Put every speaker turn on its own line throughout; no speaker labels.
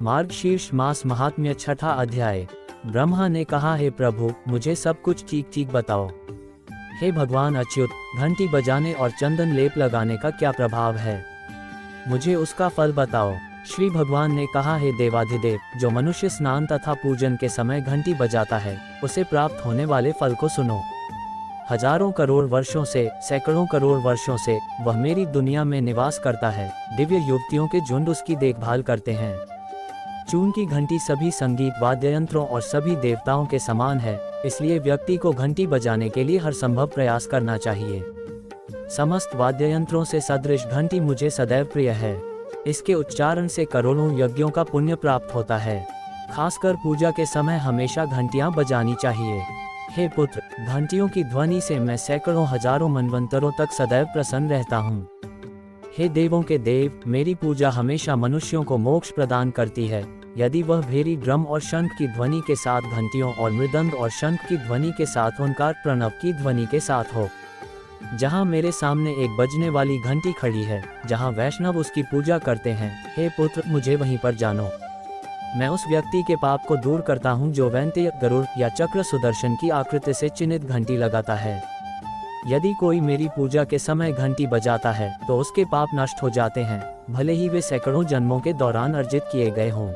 मार्गशीर्ष मास महात्म्य छठा अध्याय। ब्रह्मा ने कहा, हे प्रभु, मुझे सब कुछ ठीक ठीक बताओ। हे भगवान अच्युत, घंटी बजाने और चंदन लेप लगाने का क्या प्रभाव है, मुझे उसका फल बताओ। श्री भगवान ने कहा, हे देवाधिदेव, जो मनुष्य स्नान तथा पूजन के समय घंटी बजाता है, उसे प्राप्त होने वाले फल को सुनो। हजारों करोड़ वर्षों से, सैकड़ों करोड़ वर्षों से वह मेरी दुनिया में निवास करता है। दिव्य युवतियों के झुंड उसकी देखभाल करते हैं। चून की घंटी सभी संगीत वाद्य यंत्रों और सभी देवताओं के समान है, इसलिए व्यक्ति को घंटी बजाने के लिए हर संभव प्रयास करना चाहिए। समस्त वाद्य यंत्रों से सदृश घंटी मुझे सदैव प्रिय है। इसके उच्चारण से करोड़ों यज्ञों का पुण्य प्राप्त होता है। खासकर पूजा के समय हमेशा घंटियां बजानी चाहिए। हे पुत्र, घंटियों की ध्वनि से मैं सैकड़ों हजारों मनवंतरों तक सदैव प्रसन्न रहता हूँ। हे देवों के देव, मेरी पूजा हमेशा मनुष्यों को मोक्ष प्रदान करती है, यदि वह भेरी ड्रम और शंख की ध्वनि के साथ, घंटियों और मृदंग और शंख की ध्वनि के साथ, ओंकार प्रणव की ध्वनि के साथ हो। जहाँ मेरे सामने एक बजने वाली घंटी खड़ी है, जहाँ वैष्णव उसकी पूजा करते हैं, हे पुत्र, मुझे वहीं पर जानो। मैं उस व्यक्ति के पाप को दूर करता हूँ जो वैंत्य, गरुड़ या चक्र सुदर्शन की आकृति से चिन्हित घंटी लगाता है। यदि कोई मेरी पूजा के समय घंटी बजाता है तो उसके पाप नष्ट हो जाते हैं, भले ही वे सैकड़ों जन्मों के दौरान अर्जित किए गए हों।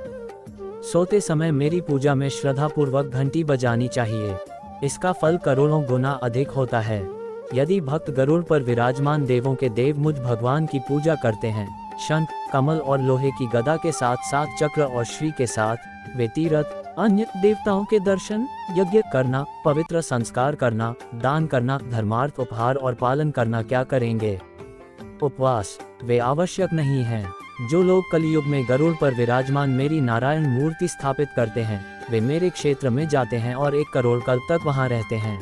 सोते समय मेरी पूजा में श्रद्धापूर्वक घंटी बजानी चाहिए। इसका फल करोड़ों गुना अधिक होता है। यदि भक्त गरुड़ पर विराजमान देवों के देव मुझ भगवान की पूजा करते हैं, शंख, कमल और लोहे की गदा के साथ साथ चक्र और श्री के साथ, वे तीर्थ, अन्य देवताओं के दर्शन, यज्ञ करना, पवित्र संस्कार करना, दान करना, धर्मार्थ उपहार और पालन करना क्या करेंगे? उपवास वे आवश्यक नहीं हैं। जो लोग कलयुग में गरुड़ पर विराजमान मेरी नारायण मूर्ति स्थापित करते हैं, वे मेरे क्षेत्र में जाते हैं और 1 करोड़ कल्प तक वहां रहते हैं।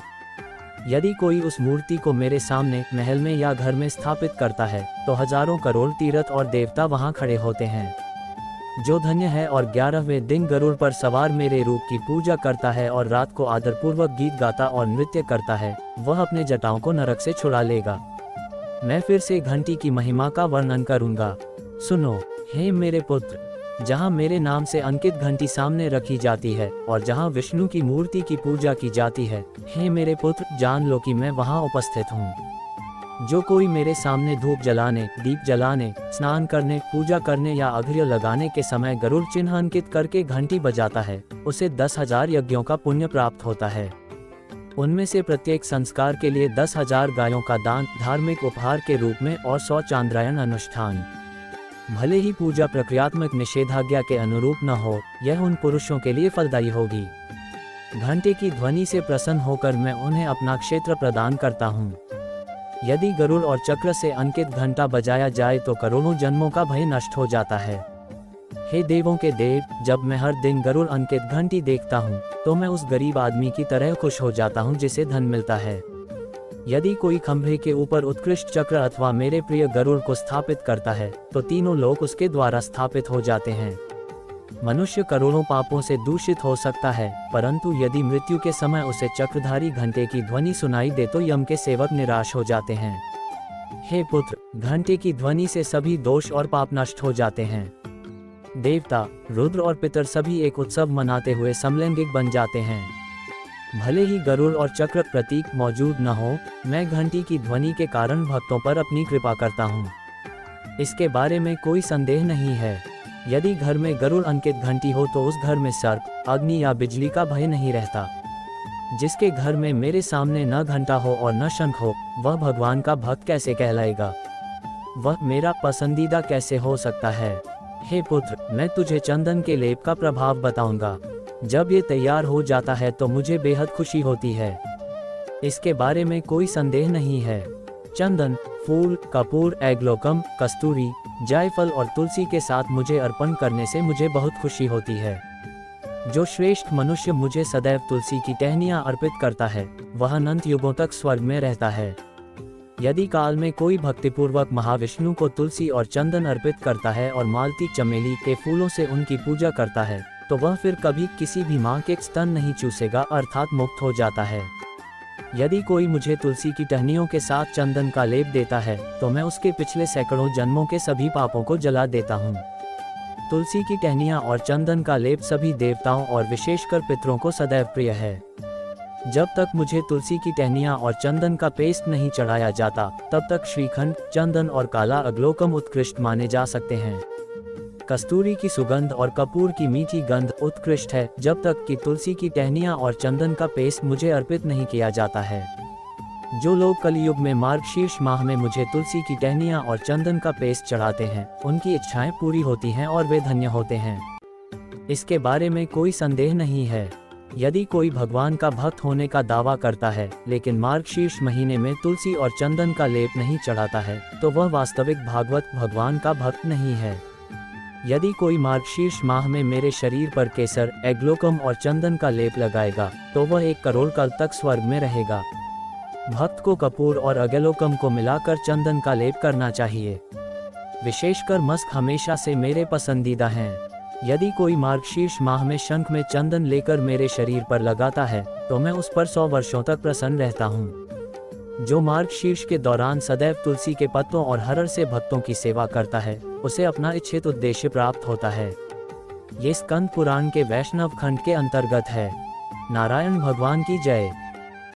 यदि कोई उस मूर्ति को मेरे सामने, महल में या घर में स्थापित करता है, तो हजारों करोड़ तीर्थ और देवता वहां खड़े होते हैं। जो धन्य है और 11वें दिन गरुड़ पर सवार मेरे रूप की पूजा करता है और रात को आदरपूर्वक गीत गाता और नृत्य करता है, वह अपने जटाओं को नरक से छुड़ा लेगा। मैं फिर से घंटी की महिमा का वर्णन करूंगा। सुनो, हे मेरे पुत्र, जहाँ मेरे नाम से अंकित घंटी सामने रखी जाती है और जहाँ विष्णु की मूर्ति की पूजा की जाती है, हे मेरे पुत्र, जान लो कि मैं वहाँ उपस्थित हूँ। जो कोई मेरे सामने धूप जलाने, दीप जलाने, स्नान करने, पूजा करने या अर्घ्य लगाने के समय गरुड़ चिन्ह अंकित करके घंटी बजाता है, उसे 10,000 यज्ञों का पुण्य प्राप्त होता है। उनमें से प्रत्येक संस्कार के लिए 10,000 गायों का दान धार्मिक उपहार के रूप में और 100 चांद्रायन अनुष्ठान। भले ही पूजा प्रक्रियात्मक निषेधाज्ञा के अनुरूप न हो, यह उन पुरुषों के लिए फलदायी होगी। घंटे की ध्वनि से प्रसन्न होकर मैं उन्हें अपना क्षेत्र प्रदान करता हूँ। यदि गरुड़ और चक्र से अंकित घंटा बजाया जाए तो करोड़ों जन्मों का भय नष्ट हो जाता है। हे देवों के देव, जब मैं हर दिन गरुड़ अंकित घंटी देखता हूँ, तो मैं उस गरीब आदमी की तरह खुश हो जाता हूँ जिसे धन मिलता है। यदि कोई खंभे के ऊपर उत्कृष्ट चक्र अथवा मेरे प्रिय गरुड़ को स्थापित करता है, तो तीनों लोक उसके द्वारा स्थापित हो जाते हैं। मनुष्य करोड़ों पापों से दूषित हो सकता है, परंतु यदि मृत्यु के समय उसे चक्रधारी घंटे की ध्वनि सुनाई दे तो यम के सेवक निराश हो जाते हैं। हे पुत्र, घंटे की ध्वनि से सभी दोष और पाप नष्ट हो जाते हैं। देवता, रुद्र और पितर सभी एक उत्सव मनाते हुए समलैंगिक बन जाते हैं। भले ही गरुड़ और चक्र प्रतीक मौजूद न हो, मैं घंटी की ध्वनि के कारण भक्तों पर अपनी कृपा करता हूँ। इसके बारे में कोई संदेह नहीं है। यदि घर में गरुड़ अंकित घंटी हो तो उस घर में सर्प, अग्नि या बिजली का भय नहीं रहता। जिसके घर में मेरे सामने न घंटा हो और न शंख हो, वह भगवान का भक्त कैसे कहलाएगा? वह मेरा पसंदीदा कैसे हो सकता है? हे पुत्र, मैं तुझे चंदन के लेप का प्रभाव बताऊंगा। जब ये तैयार हो जाता है तो मुझे बेहद खुशी होती है। इसके बारे में कोई संदेह नहीं है। चंदन, फूल, कपूर, एग्लोकम, कस्तूरी, जायफल और तुलसी के साथ मुझे अर्पण करने से मुझे बहुत खुशी होती है। जो श्रेष्ठ मनुष्य मुझे सदैव तुलसी की टहनियाँ अर्पित करता है, वह अनंत युगों तक स्वर्ग में रहता है। यदि काल में कोई भक्तिपूर्वक महाविष्णु को तुलसी और चंदन अर्पित करता है और मालती चमेली के फूलों से उनकी पूजा करता है, तो वह फिर कभी किसी भी मां के स्तन नहीं चूसेगा, अर्थात मुक्त हो जाता है। यदि कोई मुझे तुलसी की टहनियों के साथ चंदन का लेप देता है, तो मैं उसके पिछले सैकड़ों जन्मों के सभी पापों को जला देता हूँ। तुलसी की टहनियाँ और चंदन का लेप सभी देवताओं और विशेषकर पितरों को सदैव प्रिय है। जब तक मुझे तुलसी की टहनियाँ और चंदन का पेस्ट नहीं चढ़ाया जाता, तब तक श्रीखंड, चंदन और काला अगलोकम उत्कृष्ट माने जा सकते हैं। कस्तूरी की सुगंध और कपूर की मीठी गंध उत्कृष्ट है, जब तक कि तुलसी की टहनियाँ और चंदन का पेस्ट मुझे अर्पित नहीं किया जाता है। जो लोग कलयुग में मार्गशीर्ष माह में मुझे तुलसी की टहनियाँ और चंदन का पेस्ट चढ़ाते हैं, उनकी इच्छाएं पूरी होती हैं और वे धन्य होते हैं। इसके बारे में कोई संदेह नहीं है। यदि कोई भगवान का भक्त होने का दावा करता है, लेकिन मार्गशीर्ष महीने में तुलसी और चंदन का लेप नहीं चढ़ाता है, तो वह वास्तविक भागवत भगवान का भक्त नहीं है। यदि कोई मार्गशीर्ष माह में मेरे शरीर पर केसर, एग्लोकम और चंदन का लेप लगाएगा, तो वह 1 करोड़ काल तक स्वर्ग में रहेगा। भक्त को कपूर और अगलोकम को मिलाकर चंदन का लेप करना चाहिए। विशेषकर मस्क हमेशा से मेरे पसंदीदा हैं। यदि कोई मार्गशीर्ष माह में शंख में चंदन लेकर मेरे शरीर पर लगाता है, तो मैं उस पर 100 वर्षों तक प्रसन्न रहता हूँ। जो मार्गशीर्ष के दौरान सदैव तुलसी के पत्तों और हरड़ से भक्तों की सेवा करता है, उसे अपना इच्छित उद्देश्य प्राप्त होता है। ये स्कंद पुराण के वैष्णव खंड के अंतर्गत है। नारायण भगवान की जय।